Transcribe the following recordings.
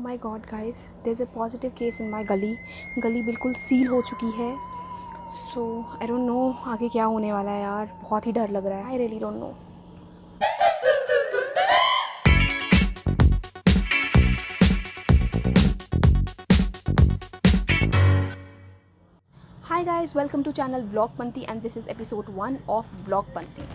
My God guys, there is a positive case in my gali बिल्कुल seal हो चुकी है। सो आई डोंट नो आगे क्या होने वाला है यार, बहुत ही डर लग रहा है। I really don't know. Hi guys, welcome to channel Vlogpanti and this is episode 1 of Vlogpanti.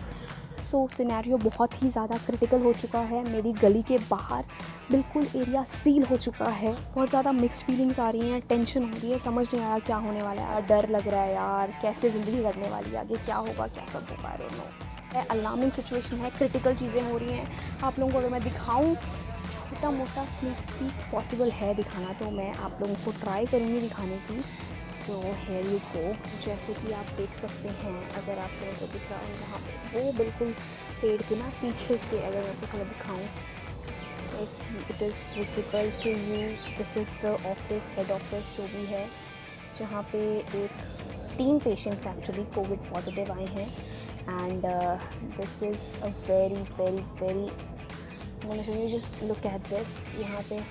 So scenario बहुत ही ज़्यादा क्रिटिकल हो चुका है। मेरी गली के बाहर बिल्कुल एरिया सील हो चुका है। बहुत ज़्यादा मिक्स्ड फीलिंग्स आ रही हैं, टेंशन हो रही है, समझ नहीं आया क्या होने वाला है। डर लग रहा है यार, कैसे ज़िंदगी कटने वाली है, आगे क्या होगा, क्या सब होगा, I don't know. Alarming situation है, क्रिटिकल चीज़ें हो रही हैं। आप लोगों को अगर मैं दिखाऊँ, छोटा मोटा स्नीक पीक पॉसिबल है दिखाना, तो मैं आप लोगों को ट्राई करूँगी दिखाने की। So here you go. जैसे कि आप देख सकते हैं, अगर आप लोगों को दिख रहा हो वहाँ पे, वो बिल्कुल पेड़ के ना पीछे से अगर मैं आपको थोड़ा दिखाऊँ, it is visible to you, this is the office, head office जो भी है, जहाँ पे एक 3 पेशेंट्स एक्चुअली कोविड पॉजिटिव आए हैं। And this is a very just look at this. यहाँ पे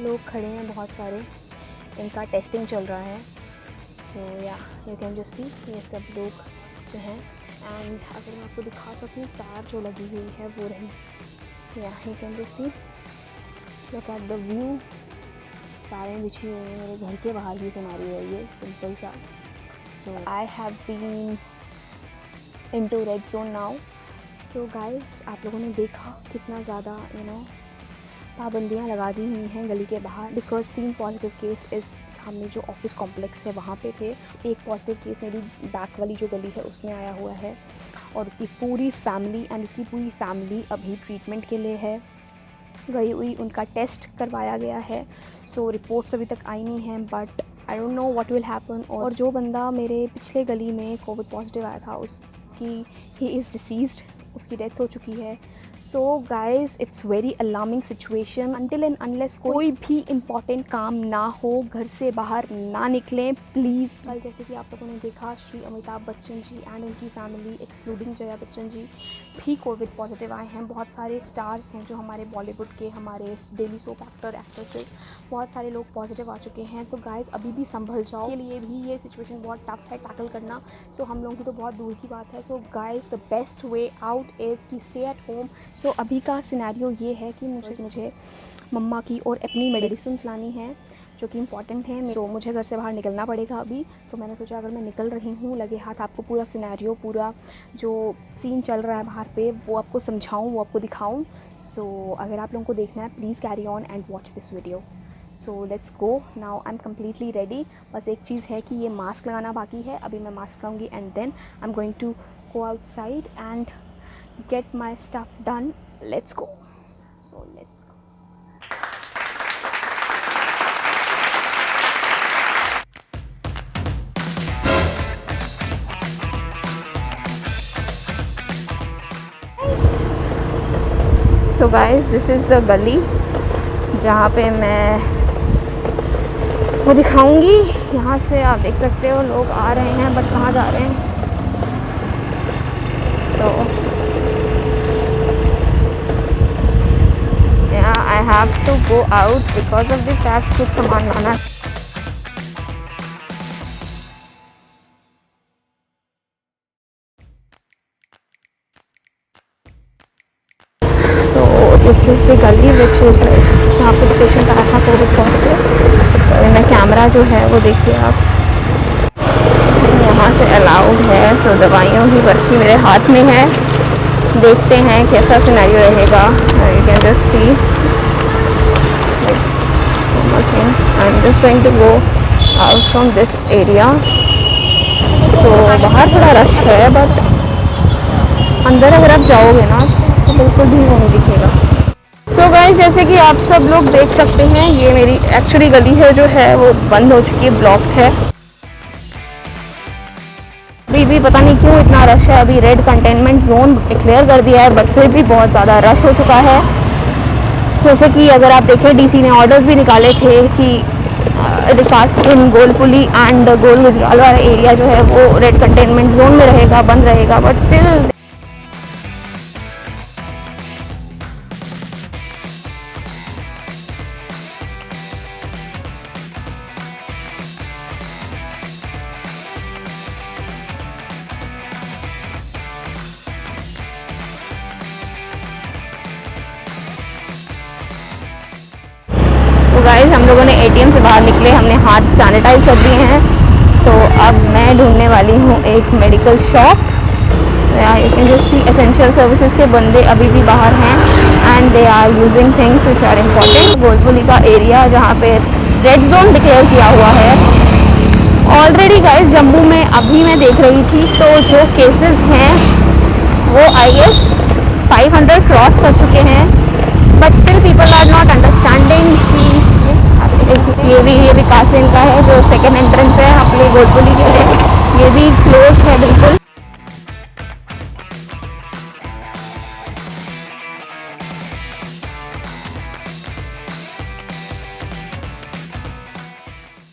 लोग खड़े हैं बहुत सारे, इनका टेस्टिंग चल रहा है। सो या यू कैन जस्ट सी, ये सब लोग जो हैं। एंड अगर मैं आपको दिखा सकूँ, तार जो लगी हुई है वो रही, या you can just C, look at the view. तारें बिछी हुई हैं, मेरे घर के बाहर ही सिनेरियो है ये, सिंपल सा। So I have been into red zone now. So guys, आप लोगों ने देखा कितना ज़्यादा पाबंदियाँ लगा दी हुई हैं गली के बाहर, बिकॉज 3 पॉजिटिव केस इस सामने जो ऑफिस कॉम्प्लेक्स है वहाँ पे थे। एक पॉजिटिव केस मेरी बैक वाली जो गली है उसमें आया हुआ है, और उसकी पूरी फैमिली अभी ट्रीटमेंट के लिए है गई हुई। उनका टेस्ट करवाया गया है। सो रिपोर्ट्स अभी तक आई नहीं हैं, but I don't know what will happen. और जो बंदा मेरे पिछले गली में कोविड पॉजिटिव आया था, उसकी ही इज़ डिसीज्ड, उसकी डेथ हो चुकी है। So guys, it's very alarming situation. Until and unless कोई भी इम्पॉर्टेंट काम ना हो, घर से बाहर ना निकलें प्लीज़। कल जैसे कि आप लोगों ने देखा, श्री अमिताभ बच्चन जी एंड उनकी फैमिली एक्सक्लूडिंग जया बच्चन जी भी कोविड पॉजिटिव आए हैं। बहुत सारे स्टार्स हैं जो हमारे बॉलीवुड के, हमारे डेली सोप एक्टर एक्ट्रेसेस, बहुत सारे लोग पॉजिटिव आ चुके हैं। तो गाइज़, अभी भी संभल जाओ। के लिए भी ये सिचुएशन बहुत टफ है टैकल करना। सो हम लोगों की तो बहुत दूर की बात है। So guys, the best way out is कि स्टे एट होम। सो अभी का सिनेरियो ये है कि मुझे मम्मा की और अपनी मेडिसिन लानी है जो कि इम्पॉर्टेंट है। सो मुझे घर से बाहर निकलना पड़ेगा अभी। तो मैंने सोचा अगर मैं निकल रही हूँ, लगे हाथ आपको पूरा सिनेरियो, पूरा जो सीन चल रहा है बाहर पे, वो आपको समझाऊँ, वो आपको दिखाऊँ। सो अगर आप लोगों को देखना है, please carry on and watch this video. So let's go now. I am completely ready. बस एक चीज़ है कि ये मास्क लगाना बाकी है। अभी मैं मास्क लगाऊंगी and then I am going to go outside and get my stuff done. Let's go. So let's go. So guys, this is the गली जहाँ पे मैं वो दिखाऊंगी। यहाँ से आप देख सकते हो लोग आ रहे हैं, बट कहाँ जा रहे हैं। तो I have to go out because of the fact कुछ सामान लाना। So this is the gully which is जहाँ पे पेशेंट आया था कोविड पॉजिटिव। तो इनमें कैमरा जो है वो देखिए आप, यहाँ से अलाउड है। सो दवाइयों की पर्ची मेरे हाथ में है, देखते हैं कैसा सिनेरियो रहेगा। You can just C, I'm just going to go out from this area. So बाहर थोड़ा रश है, बट अंदर अगर आप जाओगे ना तो बिल्कुल भी नहीं दिखेगा। So guys, जैसे कि आप सब लोग देख सकते हैं, ये मेरी एक्चुअली गली है जो है वो बंद हो चुकी है, ब्लॉक्ड है। अभी भी पता नहीं क्यों इतना रश है। अभी रेड कंटेनमेंट जोन डिक्लेयर कर दिया है, बट फिर भी बहुत ज़्यादा रश हो चुका है। जैसे कि अगर आप देखें, डीसी ने ऑर्डर्स भी निकाले थे कि विकास इन गोलपुली एंड गोल गुजराल वाला एरिया जो है वो रेड कंटेनमेंट जोन में रहेगा, बंद रहेगा, बट स्टिल हम लोगों ने एटीएम से बाहर निकले, हमने हाथ सैनिटाइज कर दिए हैं। तो अब मैं ढूंढने वाली हूँ एक medical shop. You can just see essential services के बंदे अभी भी बाहर हैं and they are using things which are important. Golpuli का एरिया जहाँ पे रेड जोन डिक्लेयर किया हुआ है ऑलरेडी गाइस, जम्मू में अभी मैं देख रही थी तो जो केसेस हैं वो आई गेस 500 क्रॉस कर चुके हैं, but still people are not understanding कि ये भी विकास लेन का है जो सेकेंड एंट्रेंस है अपने गोलपुली के लिए, ये भी क्लोज है बिल्कुल।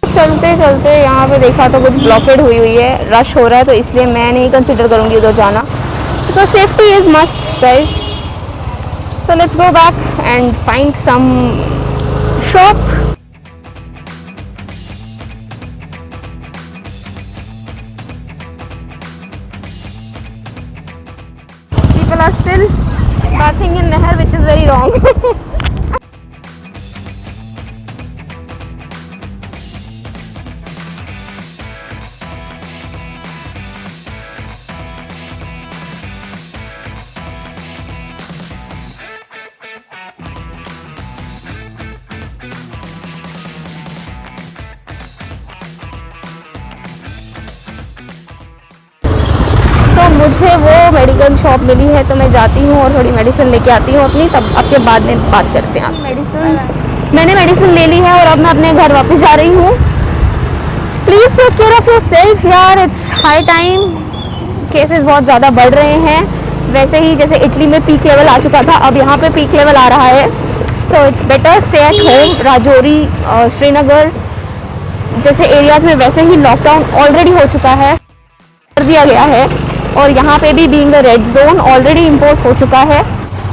चलते चलते यहाँ पे देखा तो कुछ ब्लॉकेड हुई है, रश हो रहा है, तो इसलिए मैं नहीं कंसिडर करूँगी उधर जाना, because safety is must guys. So let's go back and find some shop. People are still bathing in Nehar, which is very wrong. तो मुझे वो मेडिकल शॉप मिली है, तो मैं जाती हूँ और थोड़ी मेडिसिन लेके आती हूँ अपनी, तब आपके बाद में बात करते हैं आप। मैंने मेडिसिन ले ली है और अब मैं अपने घर वापस जा रही हूँ। Please take care of yourself यार, इट्स हाई टाइम। केसेस बहुत ज़्यादा बढ़ रहे हैं, वैसे ही जैसे इटली में पीक लेवल आ चुका था, अब यहाँ पे पीक लेवल आ रहा है। So it's better stay at home. Rajouri, Srinagar जैसे एरियाज़ में वैसे ही लॉकडाउन ऑलरेडी हो चुका है, कर दिया गया है, और यहाँ पे भी being the red zone already impose हो चुका है।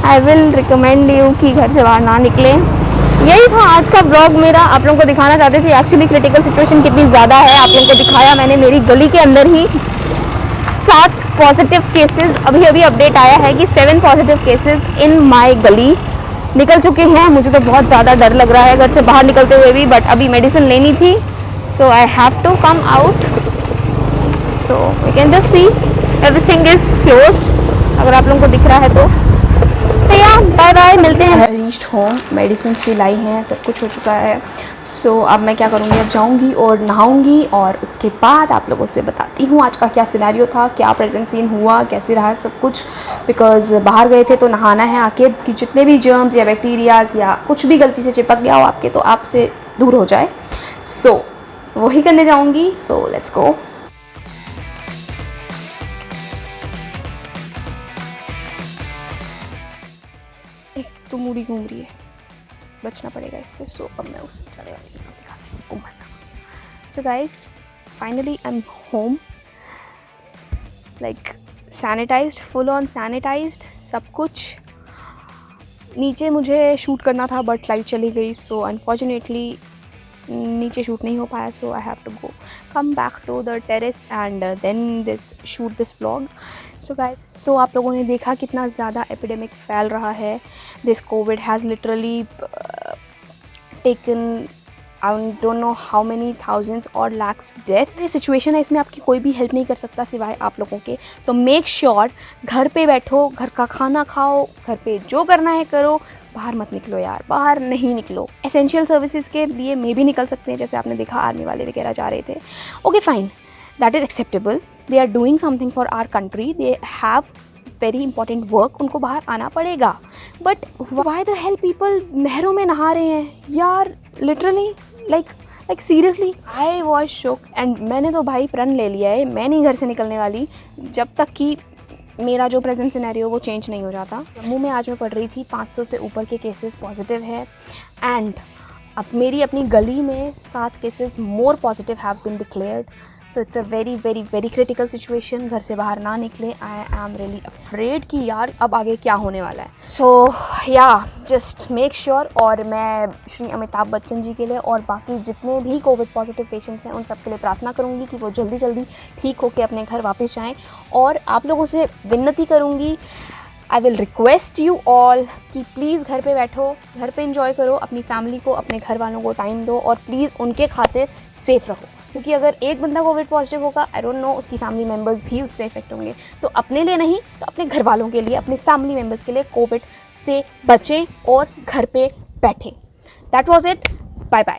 आई विल रिकमेंड यू कि घर से बाहर ना निकलें। यही था आज का ब्लॉग मेरा, आप लोगों को दिखाना चाहते थे एक्चुअली क्रिटिकल सिचुएशन कितनी ज़्यादा है। आप लोगों को दिखाया मैंने, मेरी गली के अंदर ही 7 पॉजिटिव केसेस, अभी अभी अपडेट आया है कि 7 पॉजिटिव केसेस इन माई गली निकल चुके हैं। मुझे तो बहुत ज़्यादा डर लग रहा है घर से बाहर निकलते हुए भी, बट अभी मेडिसिन लेनी थी, so I have to come out. So you can just see everything is closed, अगर आप लोगों को दिख रहा है तो। सो या बाय बाय, मिलते हैं। रीच्ड होम, मेडिसिन भी लाई हैं, सब कुछ हो चुका है। सो अब मैं क्या करूँगी, अब जाऊँगी और नहाऊँगी और उसके बाद आप लोगों से बताती हूँ आज का क्या सिनेरियो था, क्या प्रेजेंट सीन हुआ, कैसे रहा सब कुछ। बिकॉज बाहर गए थे तो नहाना है आके कि जितने भी जर्म्स या बैक्टीरियाज या कुछ भी गलती से चिपक गया हो आपके, तो आपसे दूर हो जाए। सो वही करने जाऊँगी। सो लेट्स गो। तो मूड़ी घूम रही है, बचना पड़ेगा इससे। सो अब मैं उसे चले वाली दिखाती हूँ मज़ा। So guys finally I am home, like sanitised, full on sanitised सब कुछ। नीचे मुझे शूट करना था बट लाइट चली गई, सो अनफॉर्चुनेटली नीचे शूट नहीं हो पाया। So I have to go come back to the terrace and then this shoot this vlog. So guys, so आप लोगों ने देखा कितना ज़्यादा एपिडेमिक फैल रहा है। This Covid has literally taken I don't know how many thousands और लैक्स डेथ। ये सिचुएशन है, इसमें आपकी कोई भी हेल्प नहीं कर सकता सिवाय आप लोगों के। सो मेक श्योर घर पे बैठो, घर का खाना खाओ, घर पे जो करना है करो, बाहर मत निकलो यार, बाहर नहीं निकलो। एसेंशियल सर्विसेज के लिए मे भी निकल सकते हैं, जैसे आपने देखा आर्मी वाले वगैरह जा रहे थे। Okay fine, that is acceptable, they are doing something for our country, they have very important work, उनको बाहर आना पड़ेगा। But why the hell people नहरों में नहा रहे हैं यार, literally like seriously I was shock. And मैंने तो भाई प्रण ले लिया है, मैं नहीं घर से निकलने वाली जब तक कि मेरा जो प्रेजेंट सिनेरियो वो चेंज नहीं हो जाता। जम्मू में आज मैं पढ़ रही थी 500 से ऊपर के केसेस पॉजिटिव है, एंड अब मेरी अपनी गली में 7 cases more positive have been declared. So it's a very very very critical situation. घर से बाहर ना निकले, आई एम रियली अफ्रेड कि यार अब आगे क्या होने वाला है। सो या जस्ट मेक श्योर। और मैं श्री अमिताभ बच्चन जी के लिए और बाकी जितने भी कोविड पॉजिटिव पेशेंट्स हैं उन सब के लिए प्रार्थना करूँगी कि वो जल्दी जल्दी ठीक होकर अपने घर वापस जाएँ। और आप लोगों से विनती करूँगी I will request you all कि प्लीज़ घर पे बैठो, घर पे इंजॉय करो, अपनी फैमिली को, अपने घर वालों को टाइम दो और प्लीज़ उनके खातिर सेफ़ रहो, क्योंकि अगर एक बंदा कोविड पॉजिटिव होगा, आई डोंट नो उसकी फैमिली मेम्बर्स भी उससे इफेक्ट होंगे। तो अपने लिए नहीं तो अपने घर वालों के लिए, अपने फैमिली मेम्बर्स के लिए कोविड से बचें और घर पे बैठें। That was it, bye bye.